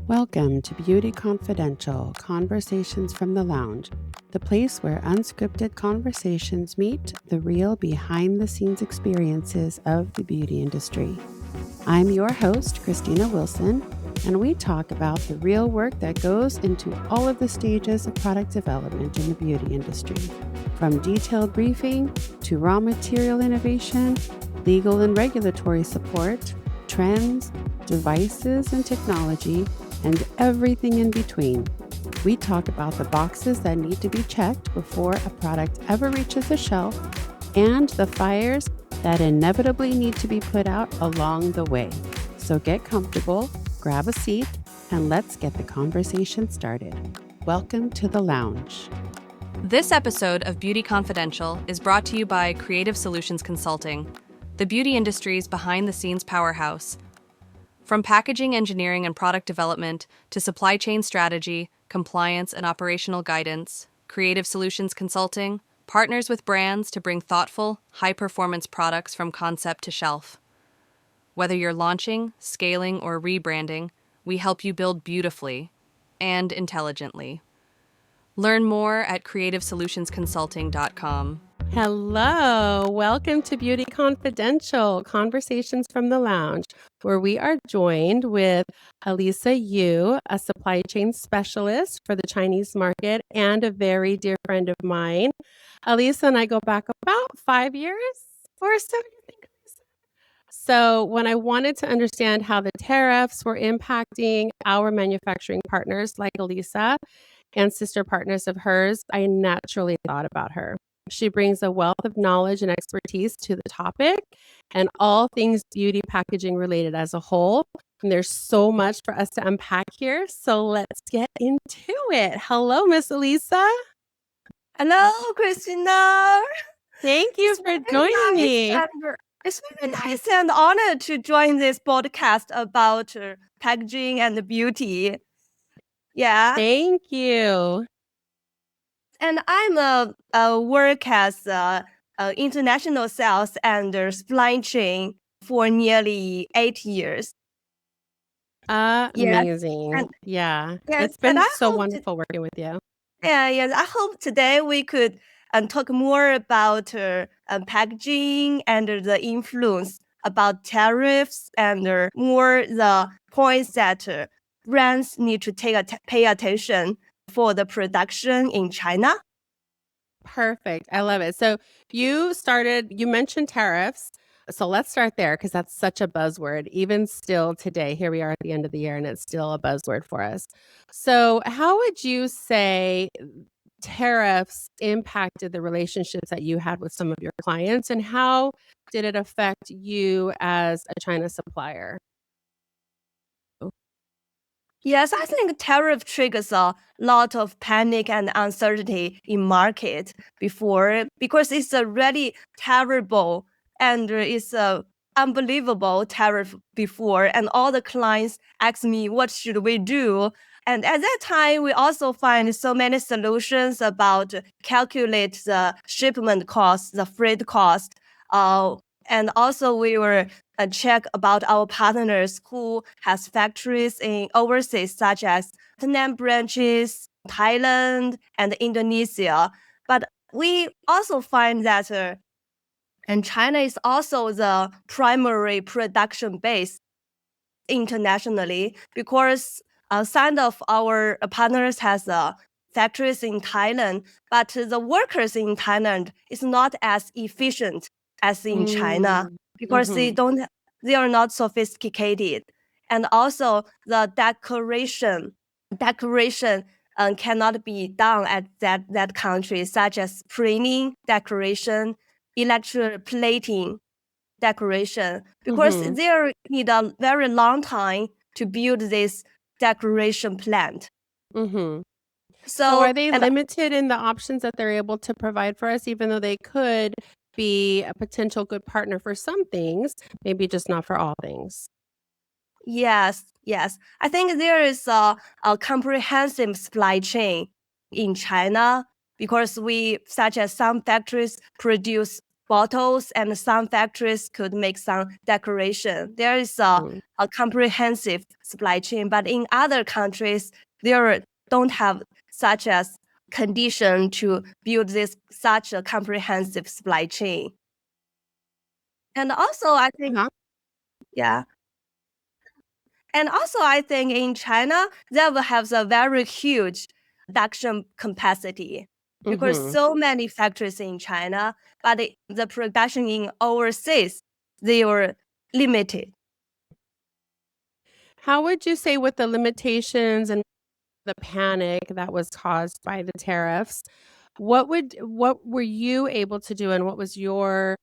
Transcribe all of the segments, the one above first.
Welcome to Beauty Confidential, Conversations from the Lounge, the place where unscripted conversations meet the real behind-the-scenes experiences of the beauty industry. I'm your host, Christina Wilson, and we talk about the real work that goes into all of the stages of product development in the beauty industry, from detailed briefing to raw material innovation, legal and regulatory support, trends, devices and technology, and everything in between. We talk about the boxes that need to be checked before a product ever reaches the shelf and the fires that inevitably need to be put out along the way. So get comfortable, grab a seat, and let's get the conversation started. Welcome to the lounge. This episode of Beauty Confidential is brought to you by Creative Solutions Consulting, the beauty industry's behind-the-scenes powerhouse. From packaging engineering and product development to supply chain strategy, compliance, and operational guidance, Creative Solutions Consulting partners with brands to bring thoughtful, high-performance products from concept to shelf. Whether you're launching, scaling, or rebranding, we help you build beautifully and intelligently. Learn more at creativesolutionsconsulting.com. Hello, welcome to Beauty Confidential, Conversations from the Lounge, where we are joined with Alisa Yu, a supply chain specialist for the Chinese market and a very dear friend of mine. Alisa and I go back about 5 years or so. So when I wanted to understand how the tariffs were impacting our manufacturing partners like Alisa and sister partners of hers, I naturally thought about her. She brings a wealth of knowledge and expertise to the topic and all things beauty packaging related as a whole. And there's so much for us to unpack here. So let's get into it. Hello, Miss Alisa. Hello, Christina. Thank you for joining me. It's very nice and honored to join this podcast about packaging and beauty. Yeah. Thank you. And I'm work as international sales and supply chain for nearly 8 years. Amazing. Yeah. Yes, It's been and I so hope wonderful working with you. Yes, I hope today we could talk more about packaging and the influence about tariffs and more the points that brands need to pay attention for the production in China. Perfect. I love it. So you mentioned tariffs. So let's start there because that's such a buzzword. Even still today, here we are at the end of the year and it's still a buzzword for us. So how would you say tariffs impacted the relationships that you had with some of your clients, and how did it affect you as a China supplier? Yes, I think tariff triggers a lot of panic and uncertainty in market before because it's a really terrible and it's a unbelievable tariff before, and all the clients ask me what should we do. And at that time, we also find so many solutions about calculate the shipment cost, the freight cost, and also we were check about our partners who has factories in overseas, such as Vietnam branches, Thailand, and Indonesia. But we also find that and China is also the primary production base internationally because some of our partners has factories in Thailand, but the workers in Thailand is not as efficient as in China because they are not sophisticated. And also the decoration cannot be done at that country, such as printing decoration, electroplating decoration, because they need a very long time to build this decoration plant. So are they limited in the options that they're able to provide for us, even though they could be a potential good partner for some things, maybe just not for all things? Yes. I think there is a comprehensive supply chain in China because such as some factories produce bottles, and some factories could make some decoration. There is a comprehensive supply chain, but in other countries, there don't have such as condition to build such a comprehensive supply chain. And also, I think, yeah. And also, I think in China, they will have a very huge production capacity because so many factories in China, but the production in overseas, they were limited. How would you say with the limitations and the panic that was caused by the tariffs, what were you able to do and what was your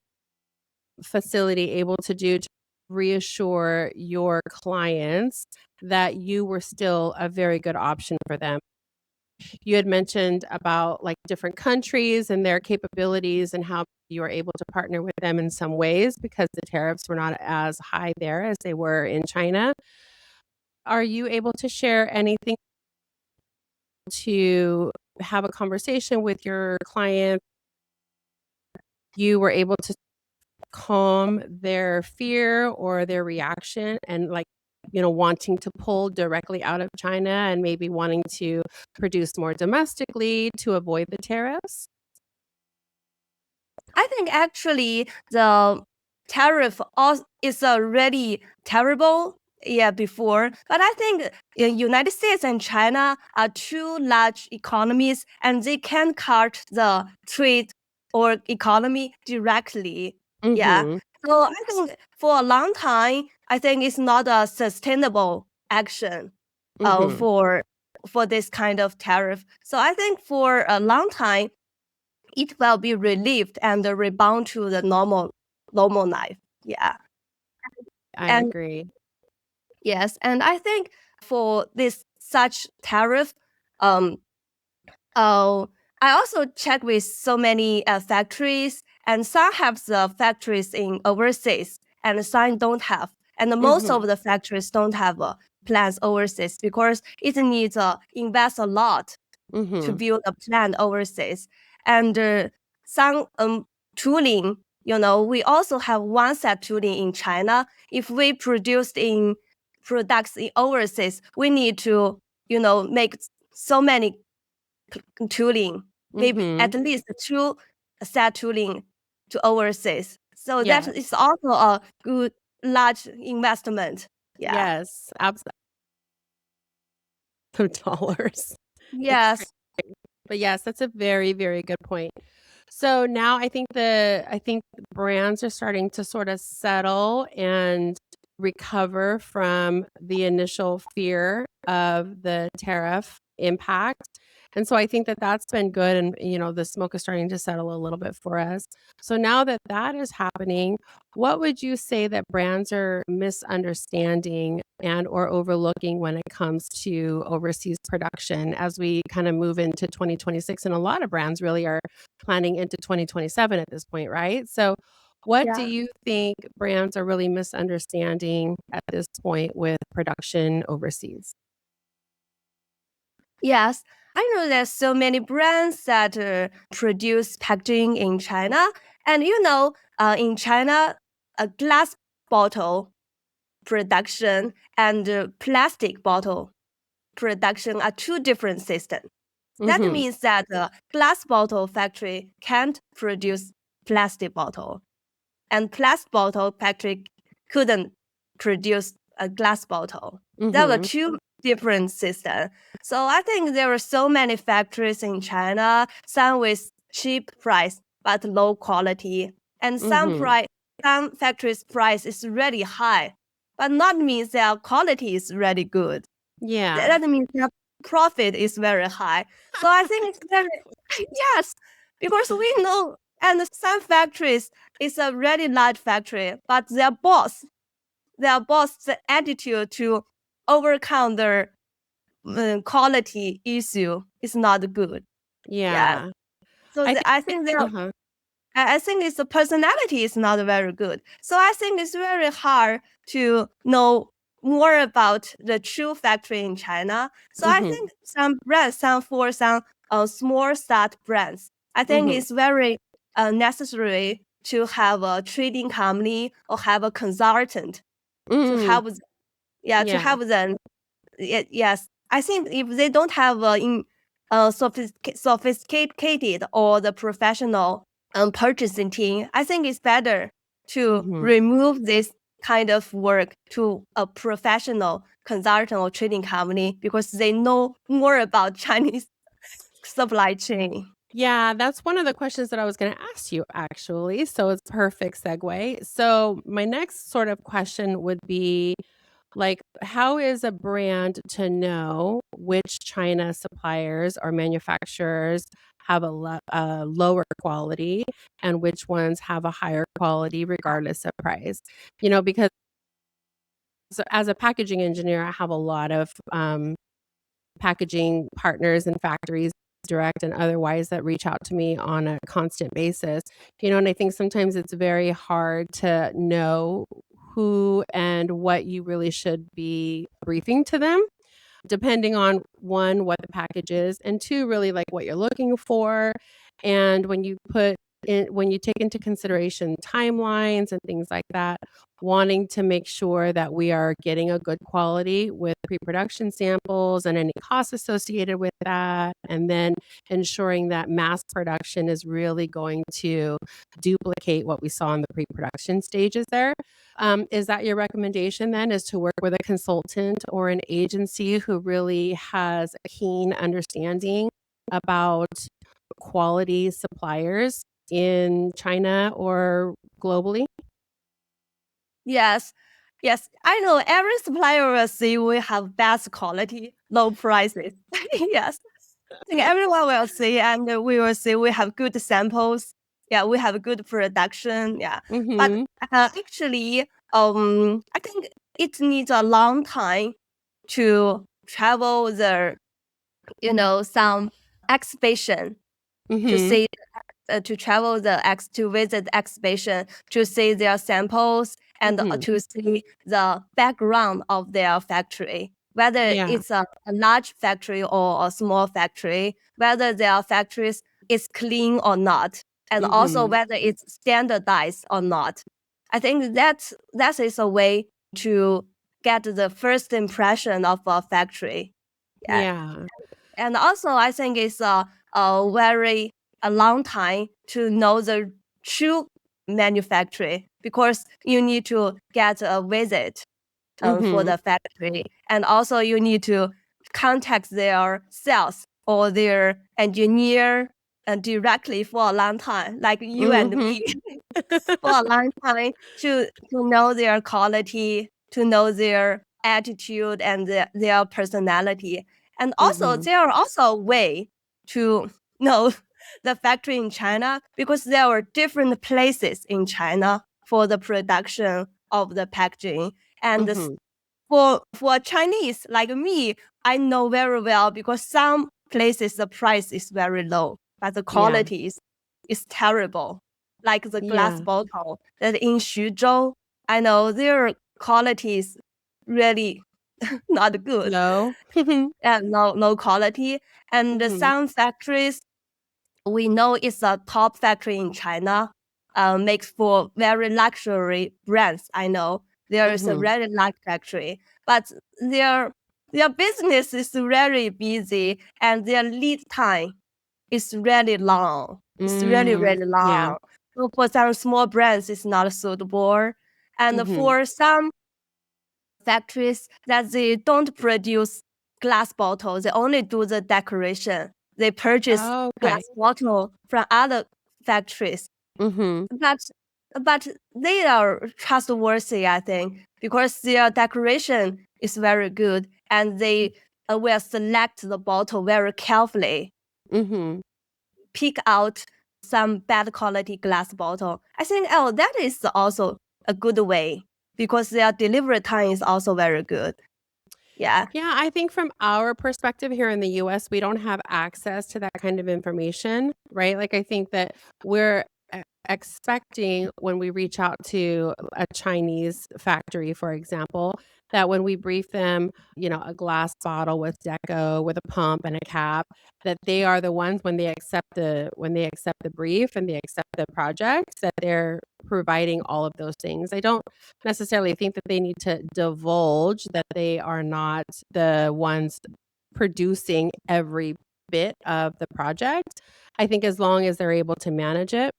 facility able to do to reassure your clients that you were still a very good option for them? You had mentioned about like different countries and their capabilities and how you were able to partner with them in some ways because the tariffs were not as high there as they were in China. Are you able to share anything to have a conversation with your client? You were able to calm their fear or their reaction and wanting to pull directly out of China and maybe wanting to produce more domestically to avoid the tariffs? I think actually the tariff is already terrible before, but I think United States and China are two large economies and they can cut the trade or economy directly. Yeah. So I think for a long time, I think it's not a sustainable action for this kind of tariff. So I think for a long time, it will be relieved and rebound to the normal life. Yeah. I And agree. yes, and I think for this such tariff, I also check with so many factories, and some have the factories in overseas, and some don't have. And most of the factories don't have plants overseas because it needs invest a lot to build a plant overseas. And some tooling, we also have one set tooling in China. If we produced in products in overseas, we need to, make so many tooling, maybe at least two set tooling to overseas. So that is also a good large investment. Yeah. Yes, absolutely. Dollars. Yes. But yes, that's a very, very good point. So now I think brands are starting to sort of settle and recover from the initial fear of the tariff impact. And so I think that that's been good. And, the smoke is starting to settle a little bit for us. So now that that is happening, what would you say that brands are misunderstanding and or overlooking when it comes to overseas production as we kind of move into 2026? And a lot of brands really are planning into 2027 at this point, right? So what do you think brands are really misunderstanding at this point with production overseas? Yes, I know there's so many brands that produce packaging in China. And in China, a glass bottle production and plastic bottle production are two different systems. That means that the glass bottle factory can't produce plastic bottle, and plastic bottle factory couldn't produce a glass bottle. There were two different systems. So I think there are so many factories in China, some with cheap price but low quality, and some factories' price is really high, but not means their quality is really good. Yeah. That means their profit is very high. So I think it's very yes, because we know, and some factories is a really large factory, but the attitude to overcome their quality issue is not good. Yeah. So I think I think I think its personality is not very good. So I think it's very hard to know more about the true factory in China. So I think some brands, some small start brands, I think it's very necessary to have a trading company or have a consultant to Mm, help, to yeah. help them. Yes, I think if they don't have sophisticated or the professional purchasing team, I think it's better to Mhm. remove this kind of work to a professional consultant or trading company because they know more about Chinese supply chain. Yeah, that's one of the questions that I was gonna ask you, actually, so it's perfect segue. So, my next sort of question would be, like, how is a brand to know which China suppliers or manufacturers have a lower quality and which ones have a higher quality regardless of price? Because as a packaging engineer, I have a lot of, packaging partners and factories, direct and otherwise, that reach out to me on a constant basis. And I think sometimes it's very hard to know who and what you really should be briefing to them, depending on, one, what the package is, and two, really like what you're looking for. And when you take into consideration timelines and things like that, wanting to make sure that we are getting a good quality with pre-production samples and any costs associated with that, and then ensuring that mass production is really going to duplicate what we saw in the pre-production stages there. Is that your recommendation then, is to work with a consultant or an agency who really has a keen understanding about quality suppliers in China or globally? Yes. Yes, I know every supplier will say we have best quality, low prices. Yes. I think everyone will say, and we will say we have good samples. Yeah, we have good production. Yeah. But Mhm. actually, I think it needs a long time to travel the, some exhibition to Mhm. see to travel to visit the exhibition, to see their samples and Mhm. to see the background of their factory, whether Yeah. it's a large factory or a small factory, whether their factories is clean or not, and also Mhm. whether it's standardized or not. I think that is a way to get the first impression of a factory. Yeah. Yeah. And also, I think it's a long time to know the true manufacturer because you need to get a visit for Mhm. the factory, and also you need to contact their sales or their engineer directly for a long time, like you and Mhm. me, for a long time to know their quality, to know their attitude and their personality. And also, Mhm. there are also a way to know the factory in China because there are different places in China for the production of the packaging. And Mhm. for Chinese like me, I know very well because some places the price is very low, but the Yeah. quality is terrible. Like the glass Yeah. bottle that in Xuzhou, I know their quality is really not good. Low? And no quality. And Mhm. some factories we know it's a top factory in China, makes for very luxury brands. I know there is a Mhm. very large factory, but their their business is very busy and their lead time is really long. It's really, Mm. really Yeah. long. So for some small brands, it's not suitable. And Mhm. for some factories that they don't produce glass bottles, they only do the decoration. They purchase Oh, okay. glass bottle from other factories, Mhm. but but they are trustworthy, I think, because their decoration is very good and they will select the bottle very carefully, Mhm. pick out some bad quality glass bottle. I think, oh, that is also a good way because their delivery time is also very good. Yeah. Yeah, I think from our perspective here in the US, we don't have access to that kind of information, right? Like, I think that we're expecting when we reach out to a Chinese factory, for example, that when we brief them, a glass bottle with deco, with a pump and a cap, that they are the ones when they accept the brief and they accept the project, that they're providing all of those things. I don't necessarily think that they need to divulge that they are not the ones producing every bit of the project. I think as long as they're able to manage it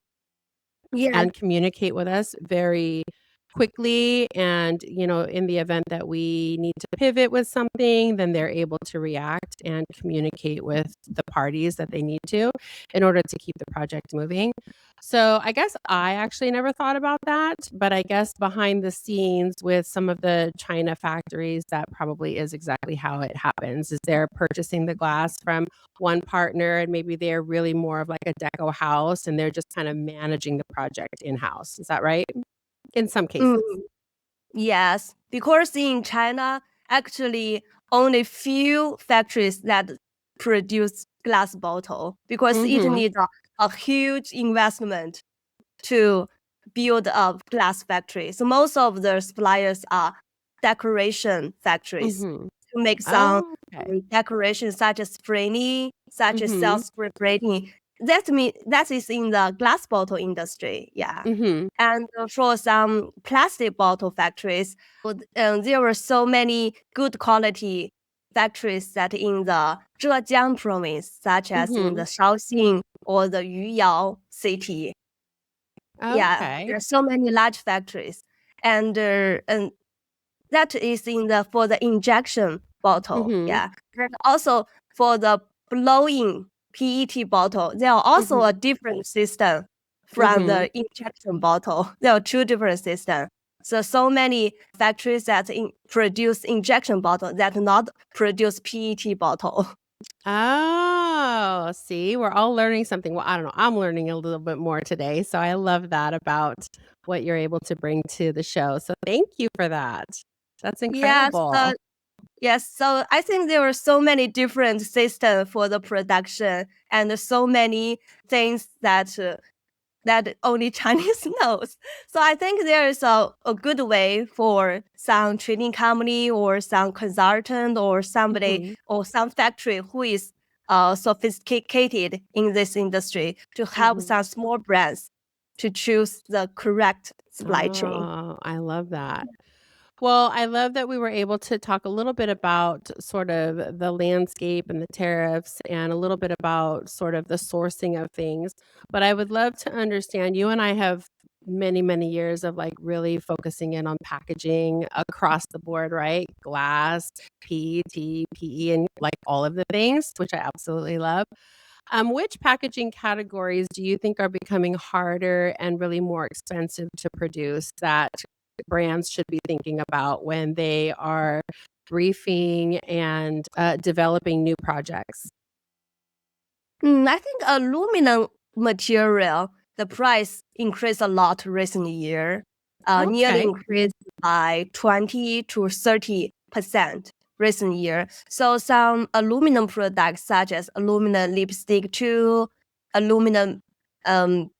Yes. and communicate with us very quickly, and in the event that we need to pivot with something, then they're able to react and communicate with the parties that they need to in order to keep the project moving. So I guess I actually never thought about that, but I guess behind the scenes with some of the China factories, that probably is exactly how it happens. Is they're purchasing the glass from one partner, and maybe they're really more of like a deco house, and they're just kind of managing the project in-house. Is that right? In some cases. Mm, yes, because in China, actually only few factories that produce glass bottle, because it Mhm. needs a huge investment to build a glass factory. So most of the suppliers are decoration factories Mhm. to make some Oh, okay. decorations such as spraying, such as Mhm. self-spray painting. That is in the glass bottle industry. Yeah. Mhm. And for some plastic bottle factories, there were so many good quality factories that in the Zhejiang province, such as in the Mhm. Shaoxing or the Yuyao city. Yeah, Okay. there are so many large factories, and that is in the for the injection bottle. Mhm. Yeah, and also for the blowing PET bottle, there are also Mhm. a different system from Mhm. the injection bottle. There are two different systems. So many factories that produce injection bottle that not produce PET bottle. Oh, see, we're all learning something. Well, I don't know. I'm learning a little bit more today, so I love that about what you're able to bring to the show. So thank you for that. That's Yes, incredible. yes, so I think there are so many different systems for the production and so many things that only Chinese knows. So I think there is a good way for some trading company or some consultant or somebody Mhm. or some factory who is sophisticated in this industry to help Mhm. some small brands to choose the correct supply chain. Oh, I love that. Well, I love that we were able to talk a little bit about sort of the landscape and the tariffs and a little bit about sort of the sourcing of things. But I would love to understand, you and I have many, many years of like really focusing in on packaging across the board, right? Glass, PET, PE, and like all of the things, which I absolutely love. Which packaging categories do you think are becoming harder and really more expensive to produce that brands should be thinking about when they are briefing and developing new projects? I think aluminum material, the price increased a lot recent year, nearly Okay. increased by 20 to 30% recent year. So some aluminum products such as aluminum lipstick too, aluminum um,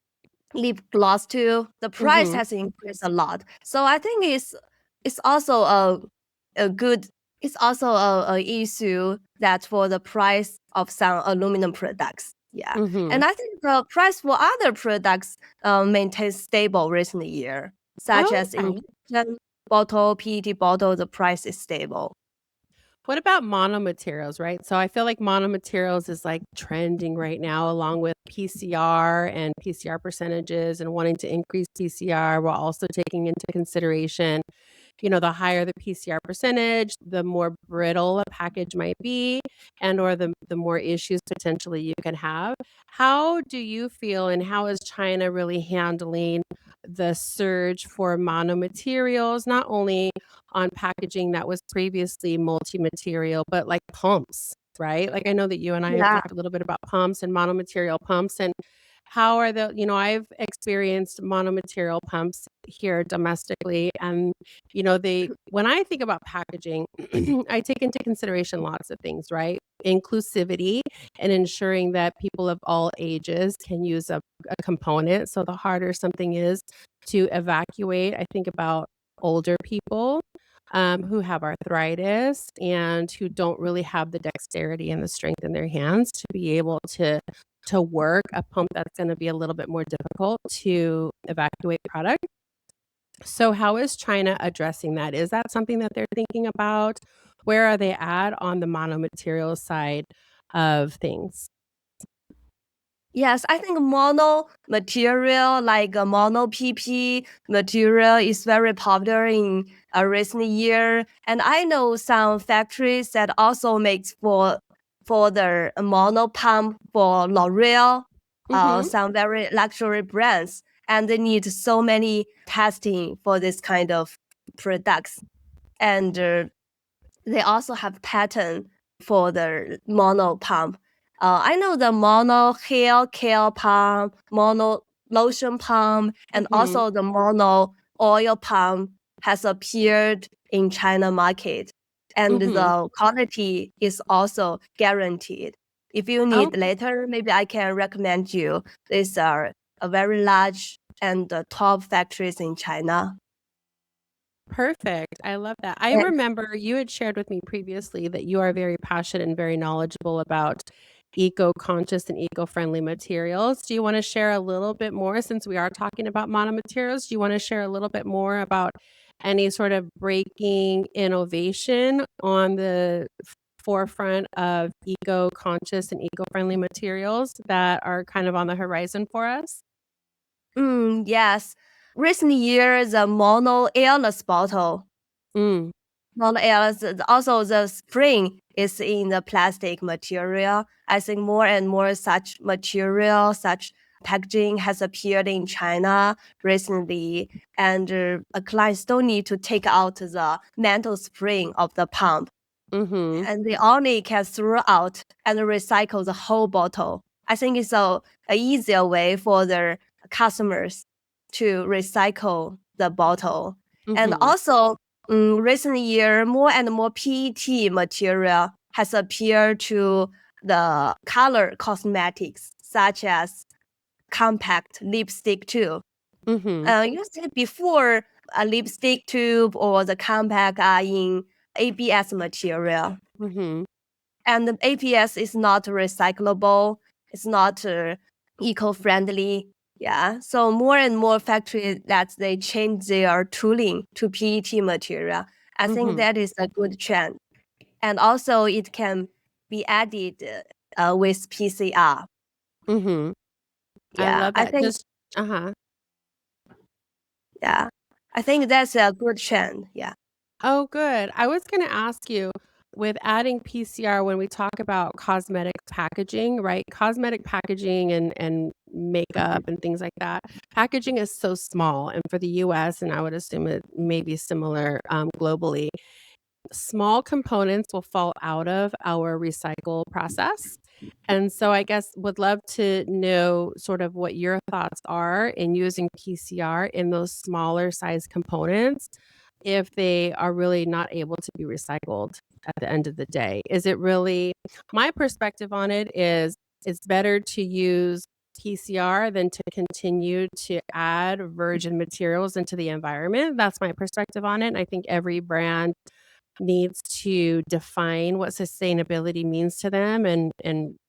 lip gloss too, the price Mhm. has increased a lot. So I think it's also a good it's also a issue that for the price of some aluminum products. Yeah. Mhm. And I think the price for other products maintains stable recent year, such as Okay. injection bottle, PET bottle, the price is stable. What about monomaterials, right? So I feel like monomaterials is like trending right now, along with PCR and PCR percentages and wanting to increase PCR while also taking into consideration, the higher the PCR percentage, the more brittle a package might be, and or the more issues potentially you can have. How do you feel, and how is China really handling the surge for monomaterials, not only on packaging that was previously multi-material, but like pumps, right? Like I know that you and I have Yeah. talked a little bit about pumps and monomaterial pumps, and how are I've experienced monomaterial pumps here domestically, and they when I think about packaging, I take into consideration lots of things, right? Inclusivity and ensuring that people of all ages can use a component. So the harder something is to evacuate, I think about older people. who have arthritis and who don't really have the dexterity and the strength in their hands to be able to work a pump that's going to be a little bit more difficult to evacuate product. So how is China addressing that? Is that something that they're thinking about? Where are they at on the monomaterial side of things? Yes, I think mono material like mono PP material is very popular in a recent year. And I know some factories that also makes for the mono pump for L'Oreal, Mhm. some very luxury brands, and they need so many testing for this kind of products. And they also have patent for the mono pump. I know the mono hair care pump, mono lotion pump, and Mhm. also the mono oil pump has appeared in China market, and Mhm. the quality is also guaranteed. If you need Okay. later, maybe I can recommend you. These are a very large and top factories in China. Perfect. I love that. I And remember you had shared with me previously that you are very passionate and very knowledgeable about eco-conscious and eco-friendly materials. Do you want to share a little bit more since we are talking about monomaterials? Do you want to share a little bit more about any sort of breaking innovation on the forefront of eco-conscious and eco-friendly materials that are kind of on the horizon for us? Yes. Recent years, the mono airless bottle, Mm. mono airless, also the spring is in the plastic material. I think more and more such material, such packaging has appeared in China recently, and clients don't need to take out the metal spring of the pump, Mhm. and they only can throw out and recycle the whole bottle. I think it's a easier way for their customers to recycle the bottle. And Mhm. also, recent year, more and more PET material has appeared to the color cosmetics, such as compact lipstick tube. Mhm. You said before a lipstick tube or the compact are in ABS material, Mhm. and the ABS is not recyclable. It's not eco-friendly. Yeah, so more and more factories that they change their tooling to PET material. I think Mhm. that is a good trend, and also it can be added with PCR. Mhm. I Yeah, love that. Just uh-huh. yeah, I think that's a good trend. Yeah. Oh, good. I was gonna ask you, with adding PCR when we talk about cosmetic packaging, right? Cosmetic packaging and makeup and things like that, packaging is so small, and for the US, and I would assume it may be similar, globally, small components will fall out of our recycle process. And so I guess would love to know sort of what your thoughts are in using PCR in those smaller size components if they are really not able to be recycled at the end of the day. Is it really my perspective on it is it's better to use PCR than to continue to add virgin materials into the environment. That's my perspective on it. And I think every brand needs to define what sustainability means to them and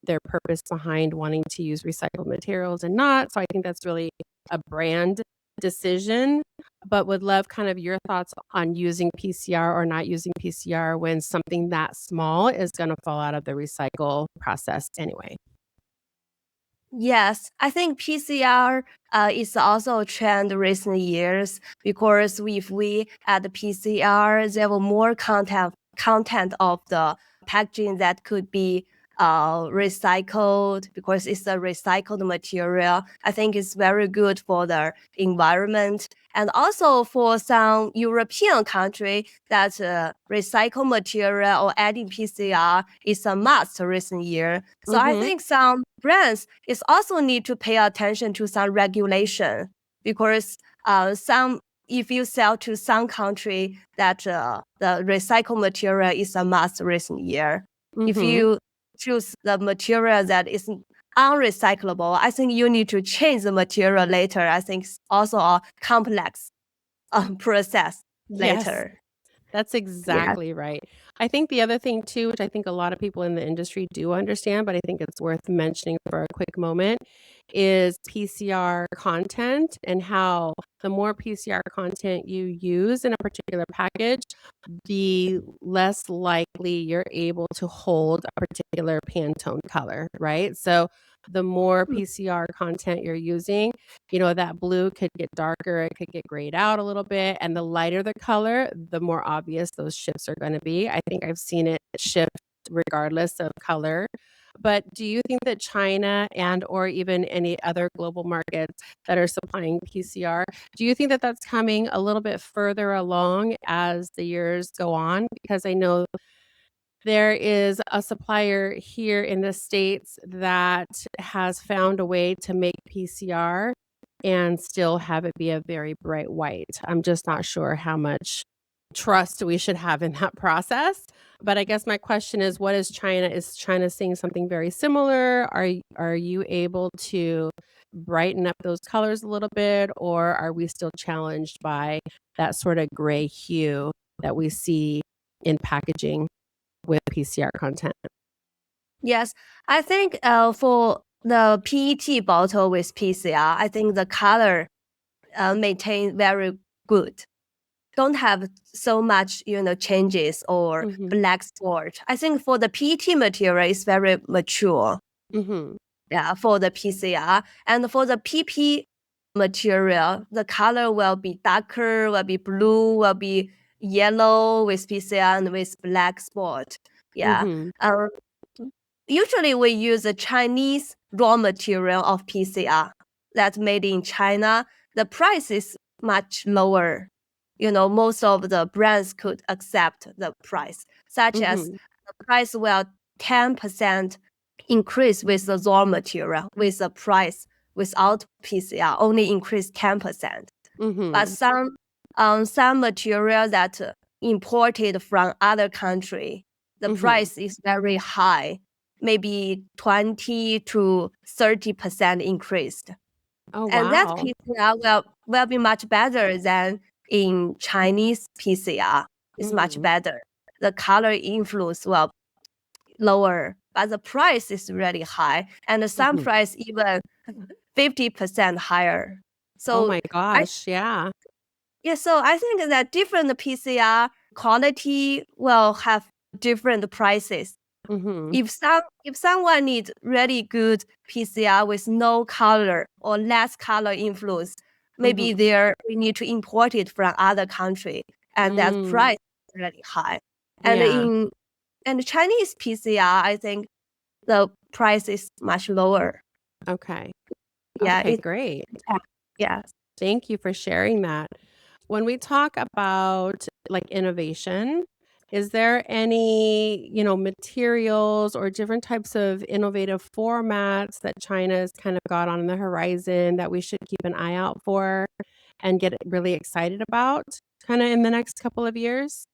their purpose behind wanting to use recycled materials and not. So I think that's really a brand decision, but would love kind of your thoughts on using PCR or not using PCR when something that small is going to fall out of the recycle process anyway. Yes, I think PCR is also a trend recent years because if we add PCR, there will more content of the packaging that could be recycled because it's a recycled material. I think it's very good for the environment and also for some European country that recycled material or adding PCR is a must recent year. So I Mhm. think some brands is also need to pay attention to some regulation because some if you sell to some country that the recycled material is a must recent year. If Mhm. you choose the material that is unrecyclable, I think you need to change the material later. I think it's also a complex process Yes. later. That's Yeah. exactly right. I think the other thing too, which I think a lot of people in the industry do understand, but I think it's worth mentioning for a quick moment, is PCR content and how the more PCR content you use in a particular package, the less likely you're able to hold a particular Pantone color, right? So the more PCR content you're using, that blue could get darker, it could get grayed out a little bit, and the lighter the color, the more obvious those shifts are going to be. I think I've seen it shift regardless of color. But do you think that China and or even any other global markets that are supplying PCR, do you think that that's coming a little bit further along as the years go on? Because I know there is a supplier here in the States that has found a way to make PCR and still have it be a very bright white. I'm just not sure how much trust we should have in that process. But I guess my question is, what is China? Is China seeing something very similar? Are you able to brighten up those colors a little bit, or are we still challenged by that sort of gray hue that we see in packaging with PCR content? Yes, I think for the PET bottle with PCR, I think the color maintain very good. Don't have so much, changes or Mhm. black spot. I think for the PET material, it's very mature. Mhm. Yeah, for the PCR. And for the PP material, the color will be darker, will be blue, will be yellow with PCR and with black spot. Yeah. Mhm. Usually we use the Chinese raw material of PCR that's made in China. The price is much lower. Most of the brands could accept the price, such as Mhm. the price will 10% increase with the raw material, with the price without PCR only increase 10%. But Mhm. some material that imported from other country, the Mhm. price is very high, maybe 20 to 30% increased. Oh, And that wow. PCR will be much better than in Chinese PCR. It's much Mhm. better. The color influence will lower, but the price is really high, and some Mhm. price even 50% higher. Oh So my I gosh, yeah. so I think that different PCR quality will have different prices. Mhm. If someone needs really good PCR with no color or less color influence, maybe Mhm. we need to import it from other country, and that Mm. price is really high. And Yeah. in Chinese PCR, I think the price is much lower. Okay. Yeah, Okay, great. yeah. Thank you for sharing that. When we talk about like innovation, is there any, materials or different types of innovative formats that China's kind of got on the horizon that we should keep an eye out for and get really excited about kind of in the next couple of years?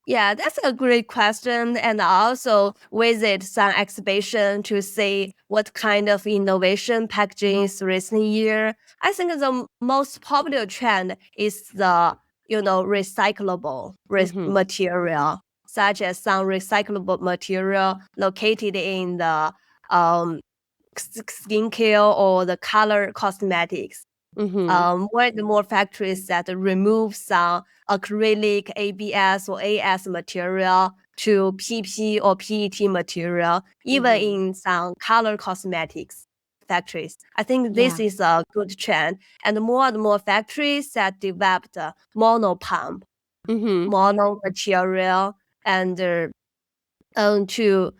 Yeah, that's a great question. And I also visit some exhibition to see what kind of innovation packaging is recent year. I think the most popular trend is the, recyclable Mhm. material, such as some recyclable material located in the um, skincare or the color cosmetics. Mhm. More and more factories that remove some acrylic, ABS or AS material to PP or PET material, even Mhm. in some color cosmetics factories. I think this Yeah. is a good trend. And more factories that developed mono pump, Mhm. mono material, and to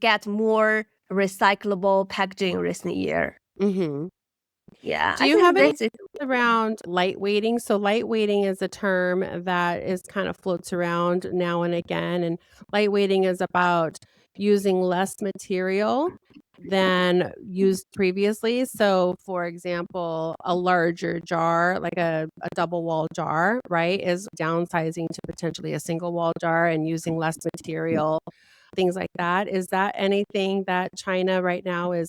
get more recyclable packaging recent year. Mhm. Yeah, Do I you have think any this is around lightweighting? So lightweighting is a term that is kind of floats around now and again, and lightweighting is about using less material than used previously. So, for example, a larger jar, like a double wall jar, right, is downsizing to potentially a single wall jar and using less material, things like that. Is that anything that China right now is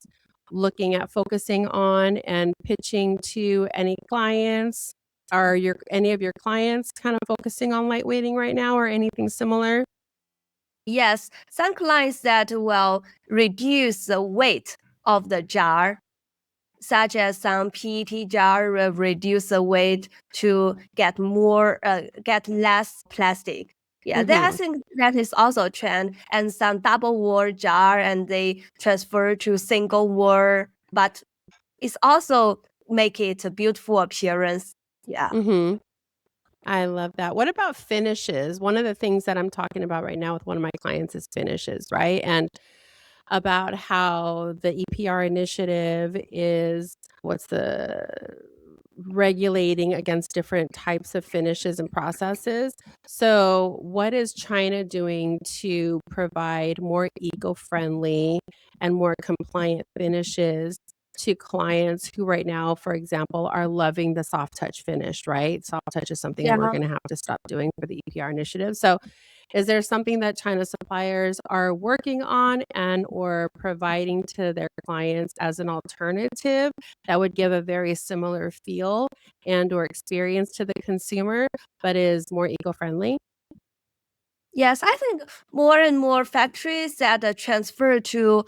looking at focusing on and pitching to any clients? Are any of your clients kind of focusing on lightweighting right now or anything similar? Yes, some clients that will reduce the weight of the jar, such as some PET jar will reduce the weight to get less plastic. Yeah, I Mm-hmm. think that is also a trend. And some double wall jar and they transfer to single wall, but it's also make it a beautiful appearance. Yeah. Mm-hmm. I love that. What about finishes? One of the things that I'm talking about right now with one of my clients is finishes, right? And about how the EPR initiative is what's the regulating against different types of finishes and processes. So, what is China doing to provide more eco-friendly and more compliant finishes to clients who right now, for example, are loving the soft touch finish, right? Soft touch is something that we're Yeah. going to have to stop doing for the EPR initiative. So, is there something that China suppliers are working on and or providing to their clients as an alternative that would give a very similar feel and or experience to the consumer, but is more eco-friendly? Yes, I think more and more factories that transfer to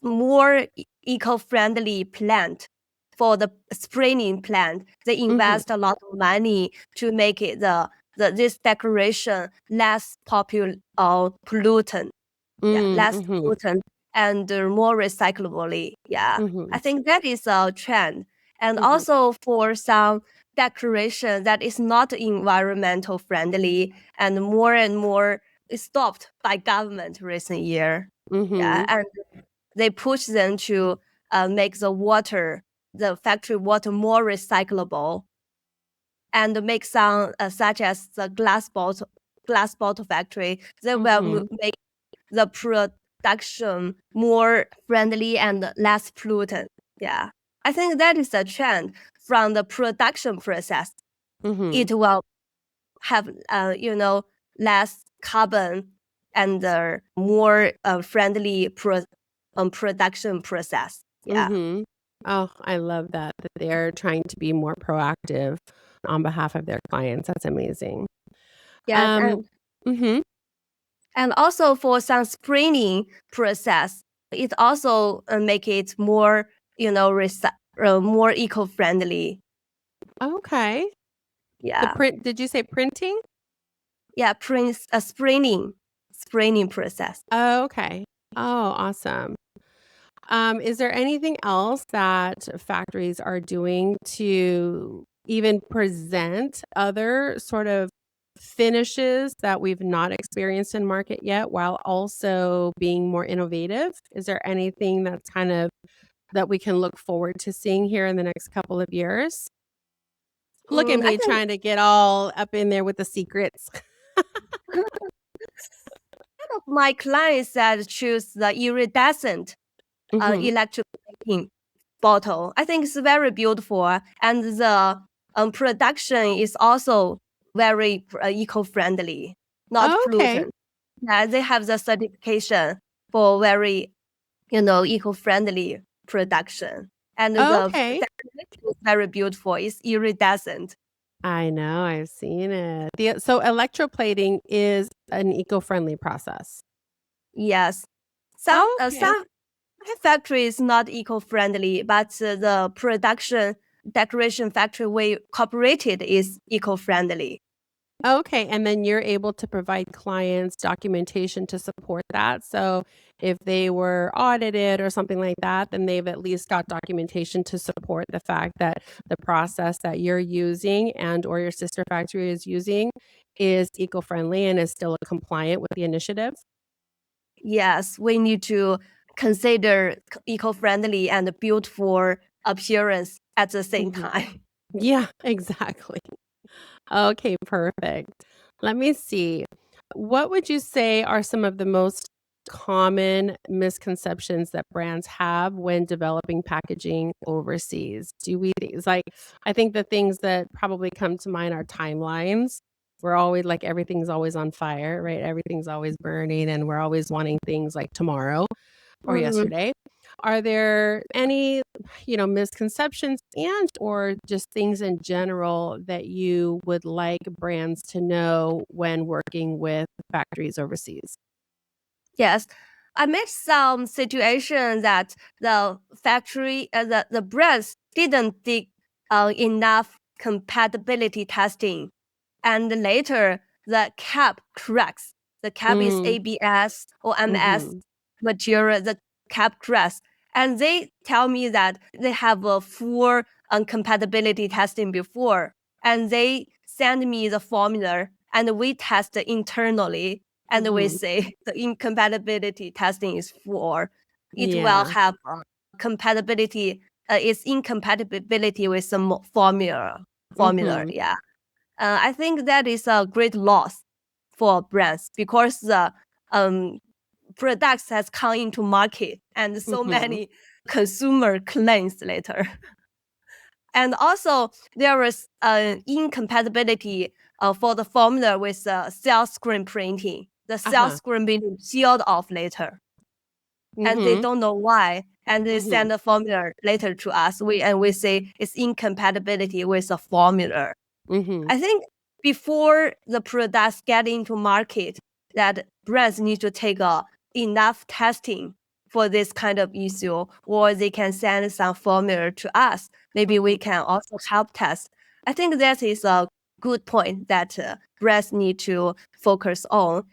more eco-friendly plant for the spraying plant. They Mhm, invest a lot of money to make it this decoration less pollutant. Yeah, less mhm, pollutant and more recyclably. Yeah, I mhm, think that is a trend. And mhm, also for some decoration that is not environmental friendly and more is stopped by government recent year. Yeah, mhm, and they push them to make the factory water more recyclable and make some such as the glass bottle factory. They will mhm, make the production more friendly and less pollutant. Yeah, I think that is a trend from the production process. mhm, It will have less carbon and more friendly production process. Yeah. mhm. Oh, I love that they're trying to be more proactive on behalf of their clients. That's amazing. Yes, Um, mhm. and also for some screening process, it also make it more more eco friendly. Okay. The Yeah. print did you say printing? Yeah, spraying process. Oh, okay. Oh, awesome. Is there anything else that factories are doing to even present other sort of finishes that we've not experienced in market yet while also being more innovative? Is there anything that's kind of that we can look forward to seeing here in the next couple of years? Look at I me think trying to get all up in there with the secrets. some of my clients that choose the iridescent Mhm. electric painting bottle. I think it's very beautiful, and the production is also very eco-friendly, not Okay. pollutant. Yeah, they have the certification for very eco-friendly production, and the Okay. technology is very beautiful. It's iridescent. I know, I've seen it. So electroplating is an eco-friendly process. Yes, Okay. some factory is not eco-friendly, but the production decoration factory we cooperated is eco-friendly. Okay, and then you're able to provide clients documentation to support that. So if they were audited or something like that, then they've at least got documentation to support the fact that the process that you're using and or your sister factory is using is eco-friendly and is still compliant with the initiative. Yes, we need to consider eco-friendly and beautiful appearance at the same Mhm. time. Yeah, exactly. Okay, perfect. Let me see. What would you say are some of the most common misconceptions that brands have when developing packaging overseas? Do we it's like I think the things that probably come to mind are timelines. We're always like everything's always on fire, right? Everything's always burning and we're always wanting things like tomorrow or Mm, yesterday. Are there any, misconceptions and or just things in general that you would like brands to know when working with factories overseas? Yes, I met some situation that the factory, the brands didn't dig enough compatibility testing, and later the cap cracks. The cap is Mm, ABS or MS mhm, material. The cap cracks, and they tell me that they have a full compatibility testing before, and they send me the formula, and we test internally, and we mhm. say the incompatibility testing is for, it will Yeah. have compatibility, it's incompatibility with some formula. Mhm, Yeah. I think that is a great loss for brands because the products has come into market and so mhm, many consumer claims later. And also there is incompatibility for the formula with cell screen printing. The cell uh-huh, screen being sealed off later, and they mhm, don't know why. And they mhm, send the formula later to us. We say it's incompatibility with the formula. mhm, I think before the products get into market, that brands need to take enough testing for this kind of issue, or they can send some formula to us. Maybe we mhm, can also help test. I think that is a good point that brands need to focus on.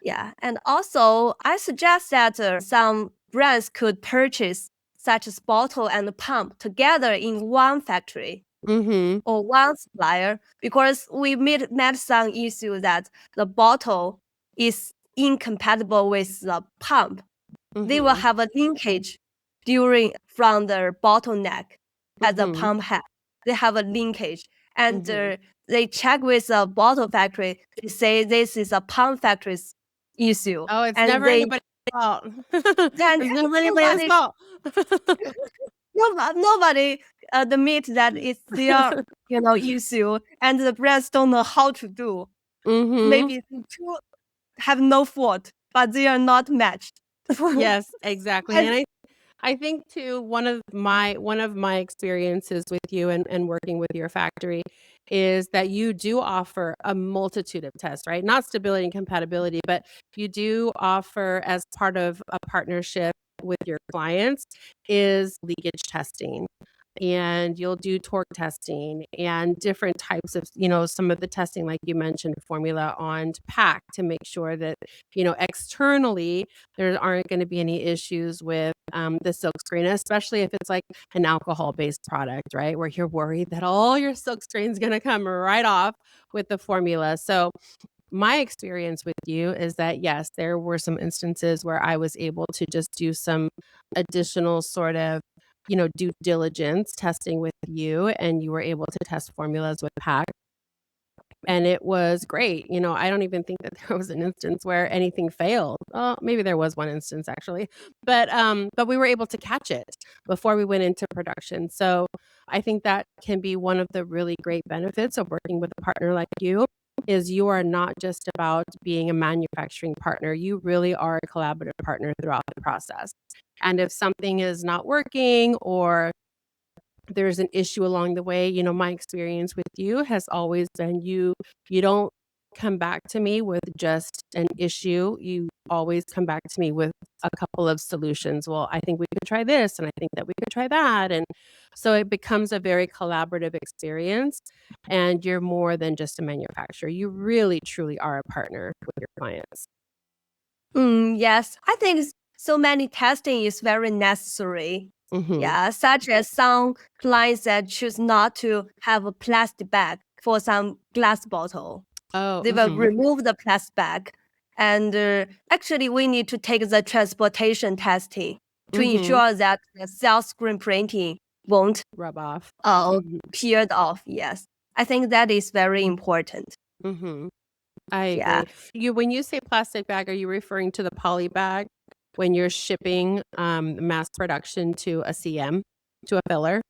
Yeah, and also I suggest that some brands could purchase such as bottle and pump together in one factory mhm, or one supplier, because we met some issue that the bottle is incompatible with the pump. They will mhm, have a linkage during from the bottleneck at the mhm, pump head. They have a linkage, and mhm. they check with the bottle factory. They say this is a pump factory's issue, Oh, it's and never they anybody's fault. then It's never anybody's nobody fault. nobody admit that it's their issue, and the brands don't know how to do. Mhm. Maybe the two have no fault, but they are not matched. Yes, exactly, And and I think too, one of my experiences with you and working with your factory is that you do offer a multitude of tests, right? Not stability and compatibility, but you do offer as part of a partnership with your clients is leakage testing. And you'll do torque testing and different types of, some of the testing, like you mentioned, formula on pack to make sure that, externally there aren't going to be any issues with the silk screen, especially if it's like an alcohol-based product, right? Where you're worried that all your silk screen is going to come right off with the formula. So my experience with you is that, yes, there were some instances where I was able to just do some additional sort of, due diligence testing with you, and you were able to test formulas with Pack, and it was great. I don't even think that there was an instance where anything failed. Maybe there was one instance actually, but we were able to catch it before we went into production. So I think that can be one of the really great benefits of working with a partner like you is you are not just about being a manufacturing partner. You really are a collaborative partner throughout the process. And if something is not working or there's an issue along the way, my experience with you has always been you don't come back to me with just an issue. You always come back to me with a couple of solutions. Well, I think we could try this and I think that we could try that. And so it becomes a very collaborative experience and you're more than just a manufacturer. You really truly are a partner with your clients. yes, I think so many testing is very necessary. Mhm. Yeah, such as some clients that choose not to have a plastic bag for some glass bottle. Oh, They will mhm. remove the plastic bag. And actually, we need to take the transportation testing to Mhm. ensure that the cell screen printing won't Rub off. uh, Mhm. peeled off. Yes, I think that is very important. Mhm. I Yeah. agree. When you say plastic bag, are you referring to the poly bag when you're shipping, mass production to a CM, to a filler?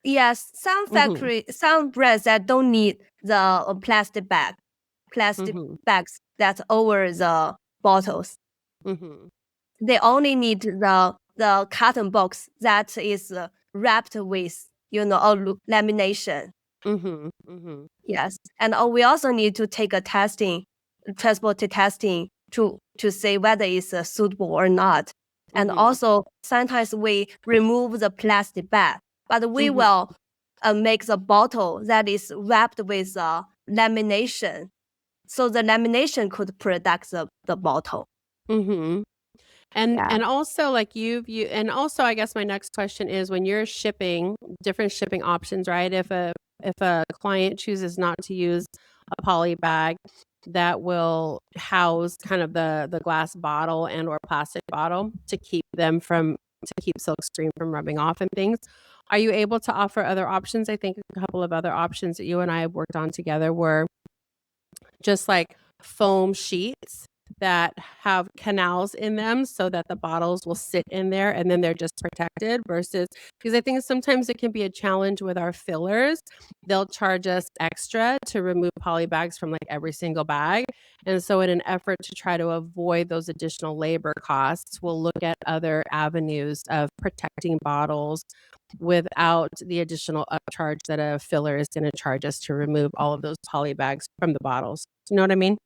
Yes, Mhm, some brands that don't need the plastic mhm, bags that over the bottles. mhm. they only need the carton box that is wrapped with, a lamination. Yes. And we also need to take a transport testing to say whether it's suitable or not. And also sometimes we remove the plastic bag, but we will make the bottle that is wrapped with lamination. So the lamination could protect the bottle. And Yeah. and also like and also I guess my next question is when you're shipping different shipping options, right? If a client chooses not to use a poly bag that will house kind of the glass bottle and or plastic bottle to keep silk screen from rubbing off and things, are you able to offer other options? I think a couple of other options that you and I have worked on together were just like foam sheets that have canals in them so that the bottles will sit in there and then they're just protected versus because I think sometimes it can be a challenge with our fillers. They'll charge us extra to remove poly bags from like every single bag. And so in an effort to try to avoid those additional labor costs, we'll look at other avenues of protecting bottles without the additional upcharge that a filler is going to charge us to remove all of those poly bags from the bottles. You know what I mean?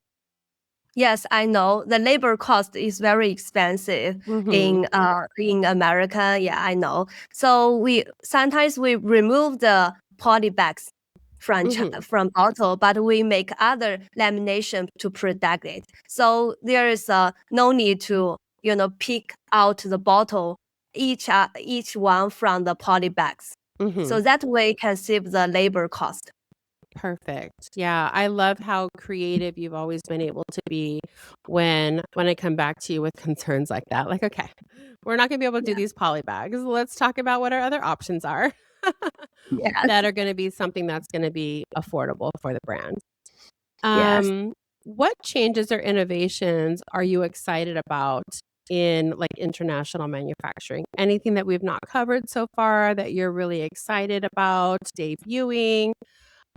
Yes, I know. The labor cost is very expensive in America. Yeah, I know. So we sometimes remove the poly bags from bottle, but we make other lamination to protect it. So there is no need to pick out the bottle each one from the poly bags. So that way can save the labor cost. Perfect. Yeah, I love how creative you've always been able to be when I come back to you with concerns like that. Like, okay, we're not going to be able to do these poly bags. Let's talk about what our other options are Yes. that are going to be something that's going to be affordable for the brand. Yes. What changes or innovations are you excited about in like international manufacturing? Anything that we've not covered so far that you're really excited about debuting?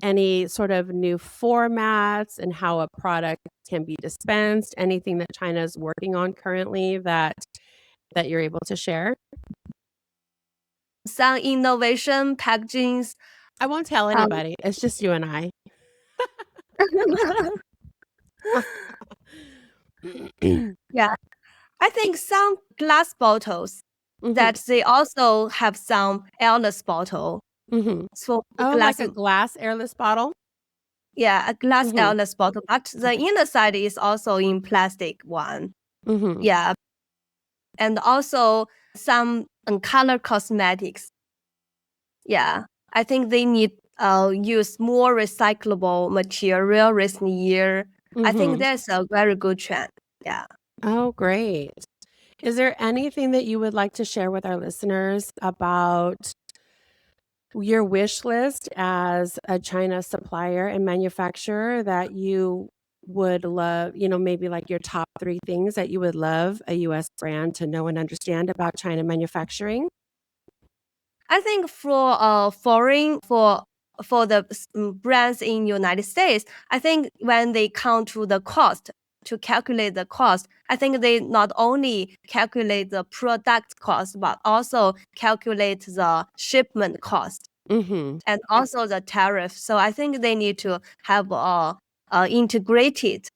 Any sort of new formats and how a product can be dispensed? Anything that China's working on currently that you're able to share? Some innovation packagings. I won't tell anybody. It's just you and I. Yeah, I think some glass bottles that they also have some airless bottle. So Oh, glass, like a glass airless bottle? yeah, a glass airless bottle, but the inner side is also in plastic one. Yeah, and also some color cosmetics. Yeah, I think they need use more recyclable material recent year. I think that's a very good trend. Yeah. Oh, great. Is there anything that you would like to share with our listeners about your wish list as a China supplier and manufacturer that you would love, maybe like your top 3 things that you would love a US brand to know and understand about China manufacturing? I think for foreign for the brands in United States, I think when they come to the cost to calculate the cost, I think they not only calculate the product cost but also calculate the shipment cost and also the tariff. So I think they need to have a integrated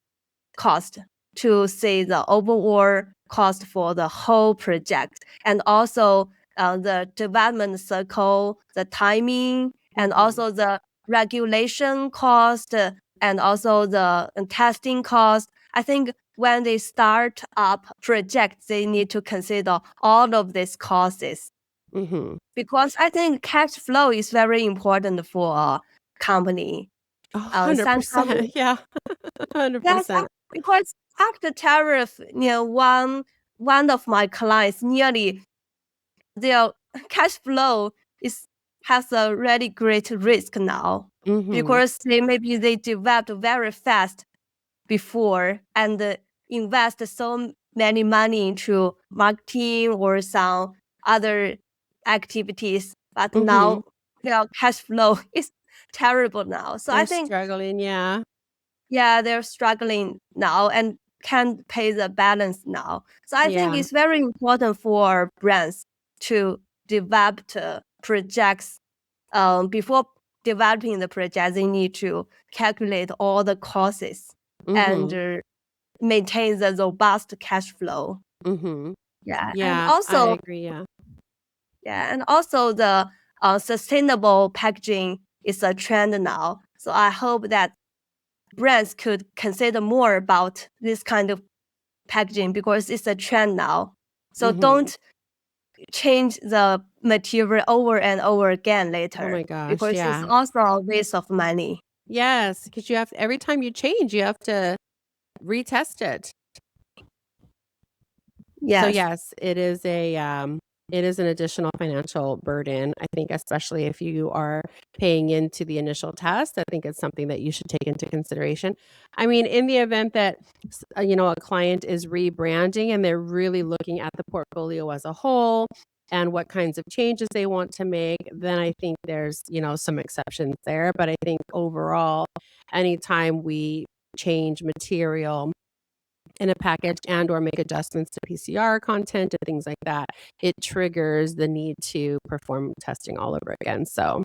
cost to see the overall cost for the whole project and also the development cycle, the timing, and also the regulation cost, and also the testing cost. I think when they start up projects, they need to consider all of these costs because I think cash flow is very important for a company. Sometimes 100%. Yeah. yes, 100%. because after tariff, one of my clients nearly their cash flow has a really great risk now because they developed very fast before and invest so many money into marketing or some other activities, but now their cash flow is terrible now. So I They're think struggling, yeah. yeah, they're struggling now. And can't pay the balance now. So I think Yeah. it's very important for brands to develop projects. Before developing the project, they need to calculate all the costs and maintain the robust cash flow. Mm-hmm. Yeah, and Yeah, I also agree. Yeah. the sustainable packaging is a trend now. So I hope that brands could consider more about this kind of packaging because it's a trend now. So don't change the material over and over again later. Oh my gosh, because it's yeah. also a waste of money. Yes, because you have every time you change, you have to retest it. So Yes. yes, it is an additional financial burden. I think especially if you are paying into the initial test, I think it's something that you should take into consideration. I mean, in the event that a client is rebranding and they're really looking at the portfolio as a whole and what kinds of changes they want to make, then I think there's, some exceptions there, but I think overall anytime we change material in a package and or make adjustments to PCR content and things like that, it triggers the need to perform testing all over again. So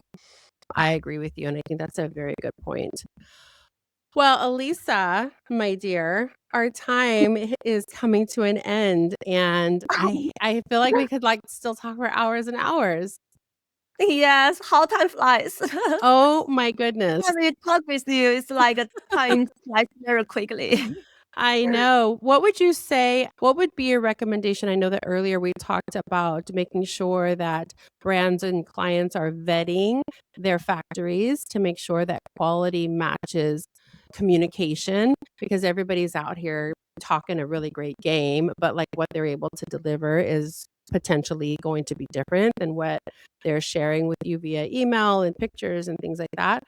I agree with you, and I think that's a very good point. Well, Alisa, my dear, our time is coming to an end, and I feel like we could still talk for hours and hours. Yes, how time flies. Oh my goodness. When we talk with you, it's like a time flies very quickly. I know. What would you say? What would be your recommendation? I know that earlier we talked about making sure that brands and clients are vetting their factories to make sure that quality matches communication, because everybody's out here talking a really great game, but what they're able to deliver is potentially going to be different than what they're sharing with you via email and pictures and things like that.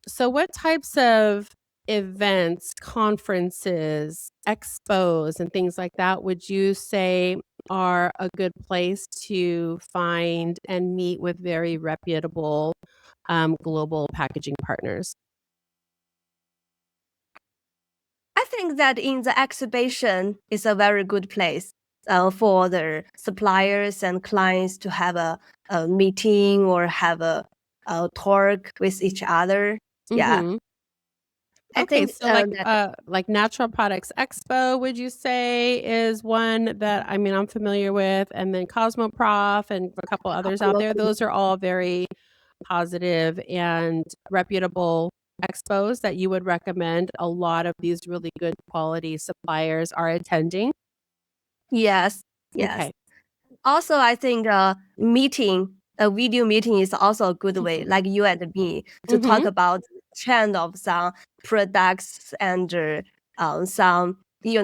So what types of events, conferences, expos, and things like that would you say are a good place to find and meet with very reputable global packaging partners? I think that in the exhibition is a very good place for the suppliers and clients to have a meeting or have a talk with each other. Yeah. Mm-hmm. I Okay, think so that Natural Products Expo, would you say is one that I'm familiar with, and then Cosmoprof and a couple others out there. Those are all very positive and reputable expos that you would recommend a lot of these really good quality suppliers are attending. yes, yes. Okay. Also, I think a video meeting is also a good way, like you and me, to talk Mm-hmm. about trend of some products and some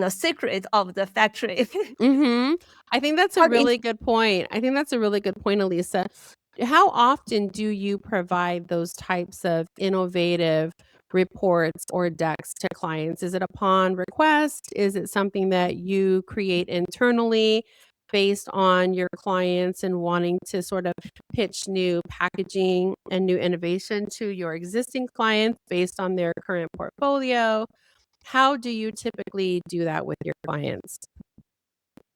secret of the factory. Mm-hmm. I think that's a How is really good point. I think that's a really good point, Elisa. How often do you provide those types of innovative reports or decks to clients? Is it upon request? Is it something that you create internally based on your clients and wanting to sort of pitch new packaging and new innovation to your existing clients based on their current portfolio? How do you typically do that with your clients?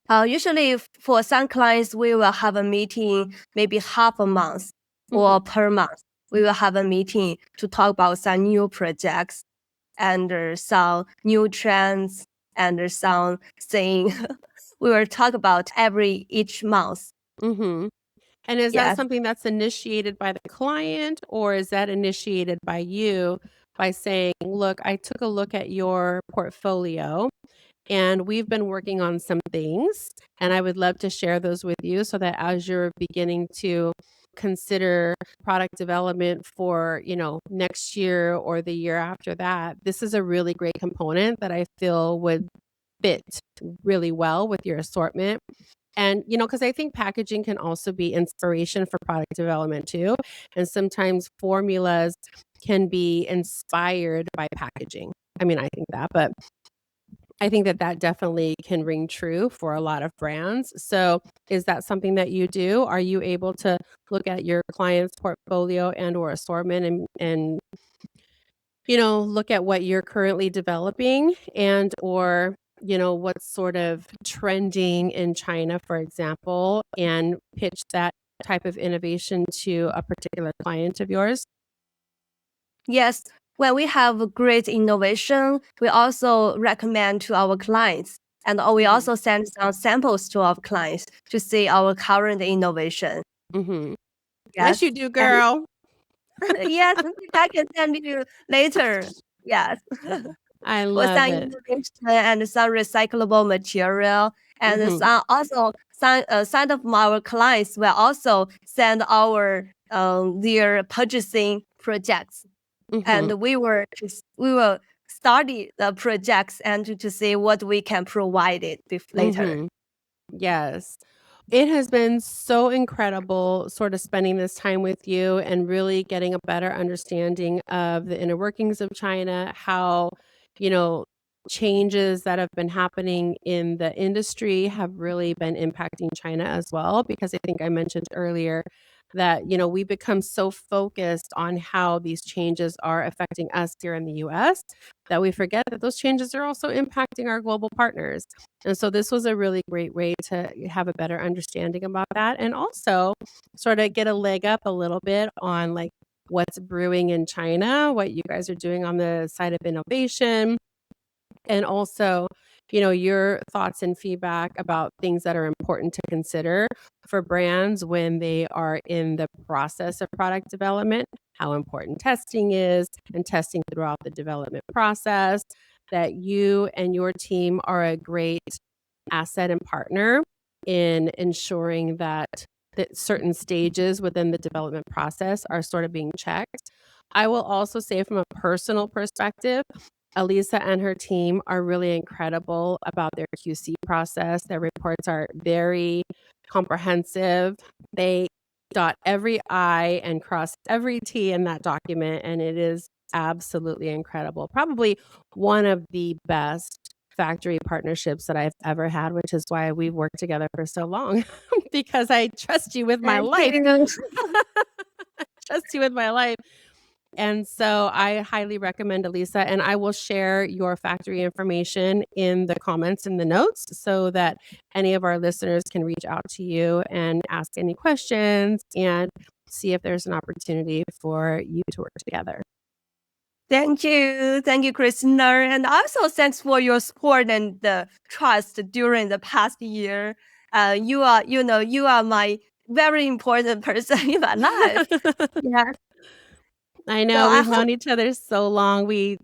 Usually for some clients, we will have a meeting maybe half a month Mhm. or per month. We will have a meeting to talk about some new projects and some new trends and some thing we will talk about each month. Mhm. And is that Yes. something that's initiated by the client, or is that initiated by you by saying, "Look, I took a look at your portfolio and we've been working on some things, and I would love to share those with you so that as you're beginning to consider product development for, next year or the year after that, this is a really great component that I feel would fit really well with your assortment." And, because I think packaging can also be inspiration for product development too. And sometimes formulas can be inspired by packaging. I think that, but I think that that definitely can ring true for a lot of brands. So, is that something that you do? Are you able to look at your client's portfolio and or assortment and look at what you're currently developing and or what's sort of trending in China, for example, and pitch that type of innovation to a particular client of yours? Yes, when we have a great innovation, we also recommend to our clients. And we Mhm. also send some samples to our clients to see our current innovation. Mhm. Yes, you Yes. do, And girl. yes, I can send you later. Yes. I For love some it. innovation and some recyclable material. And Mhm. some of our clients will also send our their purchasing projects. Mhm. And we will study the projects and to see what we can provide it later. Mhm. Yes. It has been so incredible sort of spending this time with you and really getting a better understanding of the inner workings of China, how, you know, changes that have been happening in the industry have really been impacting China as well. Because I think I mentioned earlier that, we become so focused on how these changes are affecting us here in the US that we forget that those changes are also impacting our global partners. And so this was a really great way to have a better understanding about that and also sort of get a leg up a little bit on like what's brewing in China, what you guys are doing on the side of innovation, and also, your thoughts and feedback about things that are important to consider for brands when they are in the process of product development, how important testing is and testing throughout the development process, that you and your team are a great asset and partner in ensuring that certain stages within the development process are sort of being checked. I will also say from a personal perspective, Alisa and her team are really incredible about their QC process. Their reports are very comprehensive. They dot every I and cross every T in that document, and it is absolutely incredible. Probably one of the best factory partnerships that I've ever had, which is why we've worked together for so long because I trust you with my Thank life. you. Trust you with my life. And so I highly recommend Alisa, and I will share your factory information in the comments in the notes so that any of our listeners can reach out to you and ask any questions and see if there's an opportunity for you to work together. Thank you. Thank you, Christina. And also thanks for your support and the trust during the past year. You are my very important person in my life. Yeah. I So know I we've hope, known each other so long. We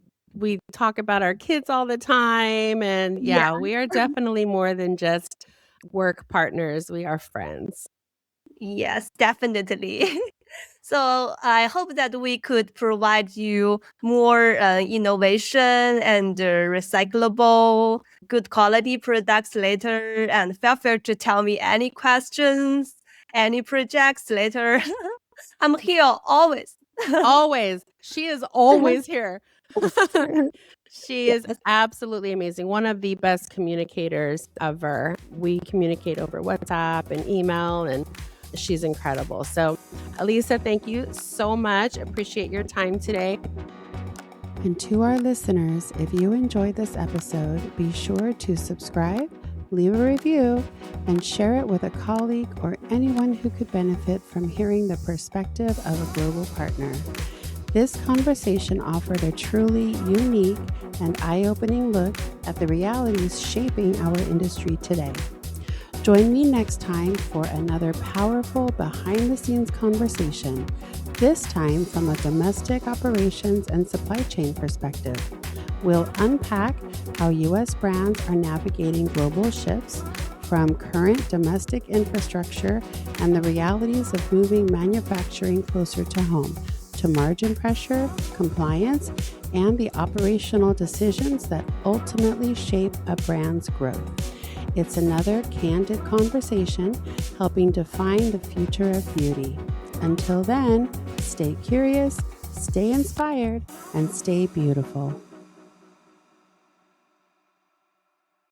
talk about our kids all the time, and yeah. yeah, we are definitely more than just work partners. We are friends. Yes, definitely. So I hope that we could provide you more innovation and recyclable, good quality products later. And feel free to tell me any questions, any projects later. I'm here always. Always. She is always here. She is Yes. absolutely amazing. One of the best communicators ever. We communicate over WhatsApp and email, and she's incredible. So, Alisa, thank you so much. Appreciate your time today. And to our listeners, if you enjoyed this episode, be sure to subscribe, leave a review, and share it with a colleague or anyone who could benefit from hearing the perspective of a global partner. This conversation offered a truly unique and eye-opening look at the realities shaping our industry today. Join me next time for another powerful behind-the-scenes conversation, this time from a domestic operations and supply chain perspective. We'll unpack how U.S. brands are navigating global shifts from current domestic infrastructure and the realities of moving manufacturing closer to home, to margin pressure, compliance, and the operational decisions that ultimately shape a brand's growth. It's another candid conversation helping define the future of beauty. Until then, stay curious, stay inspired, and stay beautiful.